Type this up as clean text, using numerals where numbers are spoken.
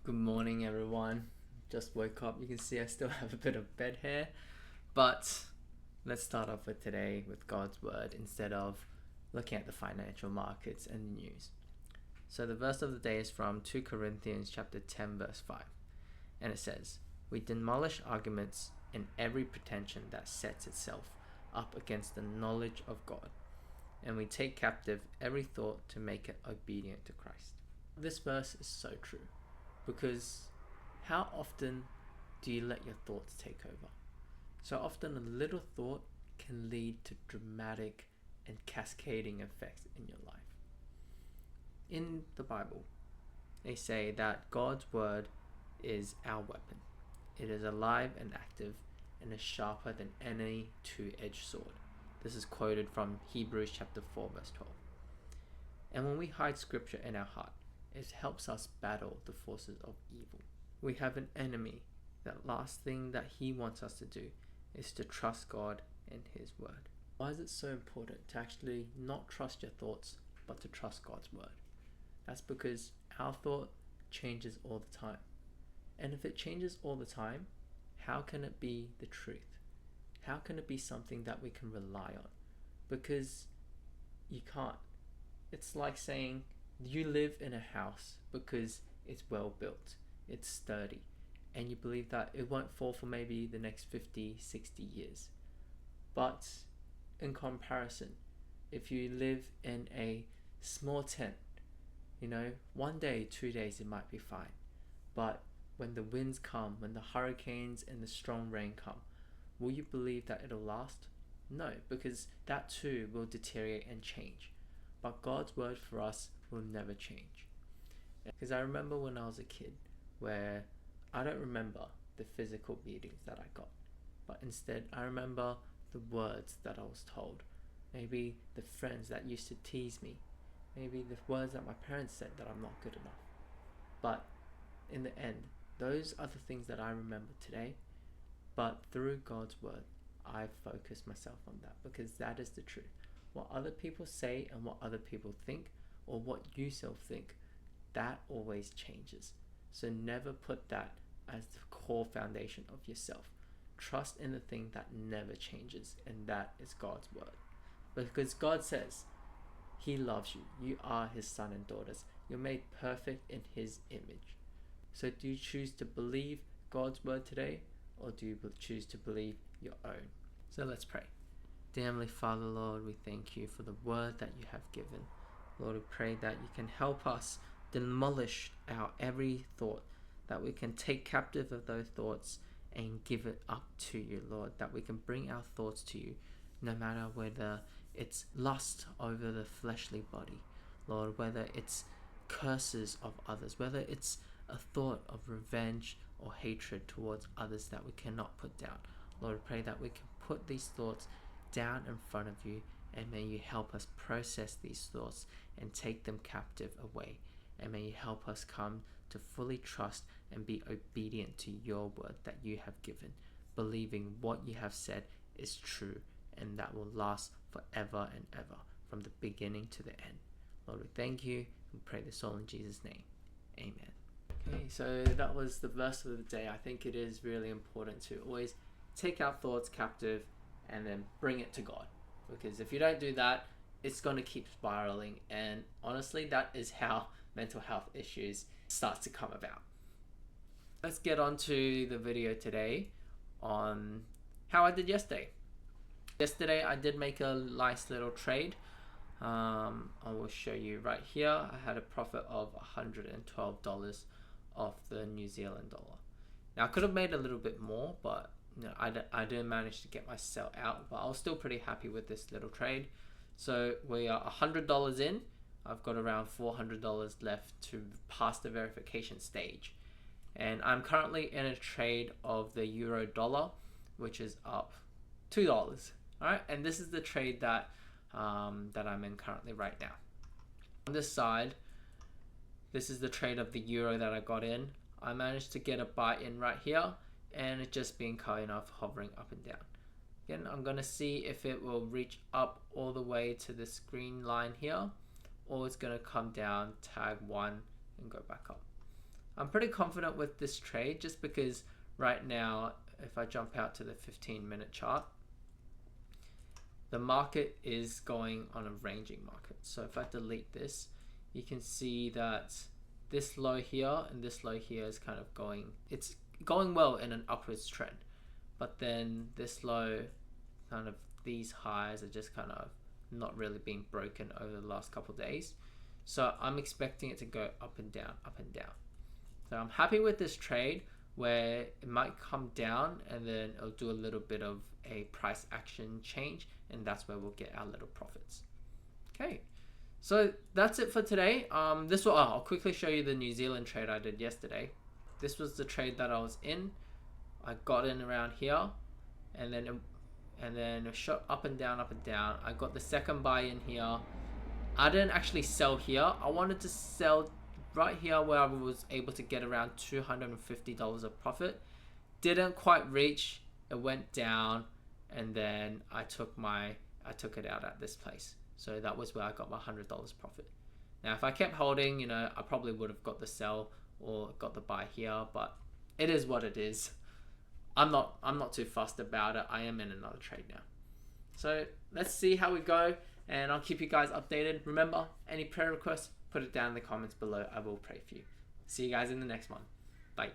Good morning, everyone. Just woke up. You can see I still have a bit of bed hair, but let's start off with today with God's word instead of looking at the financial markets and the news. So the verse of the day is from 2 Corinthians chapter 10 verse 5. And it says, "We demolish arguments and every pretension that sets itself up against the knowledge of God, and we take captive every thought to make it obedient to Christ." This verse is so true, because how often do you let your thoughts take over? So often a little thought can lead to dramatic and cascading effects in your life. In the Bible, they say that God's word is our weapon. It is alive and active and is sharper than any two-edged sword. This is quoted from Hebrews chapter 4 verse 12. And when we hide scripture in our heart, it helps us battle the forces of evil. We have an enemy. That last thing that he wants us to do is to trust God and his word. Why is it so important to actually not trust your thoughts, but to trust God's word? That's because our thought changes all the time. And if it changes all the time, how can it be the truth? How can it be something that we can rely on? Because you can't. It's like saying you live in a house because it's well built, it's sturdy, and you believe that it won't fall for maybe the next 50, 60 years. But in comparison, if you live in a small tent, 1 day, 2 days, it might be fine. But when the winds come, when the hurricanes and the strong rain come, will you believe that it'll last? No, because that too will deteriorate and change. But God's word for us will never change. Because I remember when I was a kid, where I don't remember the physical beatings that I got, but instead I remember the words that I was told. Maybe the friends that used to tease me. Maybe the words that my parents said that I'm not good enough. But in the end, those are the things that I remember today. But through God's word, I focus myself on that, because that is the truth. What other people say and what other people think, or what you self think, that always changes. So never put that as the core foundation of yourself. Trust in the thing that never changes, and that is God's word. Because God says he loves you. You are his son and daughters. You're made perfect in his image. So do you choose to believe God's word today, or do you choose to believe your own? So let's pray. Dear Heavenly Father, Lord, we thank you for the word that you have given. Lord, we pray that you can help us demolish our every thought, that we can take captive of those thoughts and give it up to you, Lord, that we can bring our thoughts to you, no matter whether it's lust over the fleshly body, Lord, whether it's curses of others, whether it's a thought of revenge or hatred towards others that we cannot put down. Lord, we pray that we can put these thoughts down in front of you, and may you help us process these thoughts and take them captive away, and may you help us come to fully trust and be obedient to your word that you have given, believing what you have said is true and that will last forever and ever, from the beginning to the end. Lord, we thank you and pray this all in Jesus' name. Amen. Okay, so that was the verse of the day. I think it is really important to always take our thoughts captive and then bring it to God, because if you don't do that, it's going to keep spiraling, and honestly, that is how mental health issues start to come about. Let's get on to the video today on how I did yesterday. Yesterday I did make a nice little trade. I will show you right here. I had a profit of $112 off the New Zealand dollar. Now I could have made a little bit more, but I didn't manage to get my sell out, but I was still pretty happy with this little trade. So we are $100 in. I've got around $400 left to pass the verification stage. And I'm currently in a trade of the euro dollar, which is up $2. Alright, and this is the trade that I'm in currently right now. On this side, this is the trade of the euro that I got in. I managed to get a buy in right here, and it's just been kind of hovering up and down. Again, I'm going to see if it will reach up all the way to this green line here, or it's going to come down, tag 1, and go back up. I'm pretty confident with this trade just because right now, if I jump out to the 15-minute chart, the market is going on a ranging market. So if I delete this, you can see that this low here and this low here is kind of going, it's going well in an upwards trend. But then this low, kind of these highs are just kind of not really being broken over the last couple of days. So I'm expecting it to go up and down, up and down. So I'm happy with this trade where it might come down and then it'll do a little bit of a price action change, and that's where we'll get our little profits. Okay, so that's it for today. I'll quickly show you the New Zealand trade I did yesterday. This was the trade that I was in. I got in around here, and then it shot up and down, up and down. I got the second buy in here. I didn't actually sell here. I wanted to sell right here where I was able to get around $250 of profit. Didn't quite reach. It went down, and then I took it out at this place. So that was where I got my $100 profit. Now, if I kept holding, I probably would have got the sell or got the buy here, but it is what it is. I'm not too fussed about it. I am in another trade now. So let's see how we go, and I'll keep you guys updated. Remember, any prayer requests, put it down in the comments below. I will pray for you. See you guys in the next one. Bye.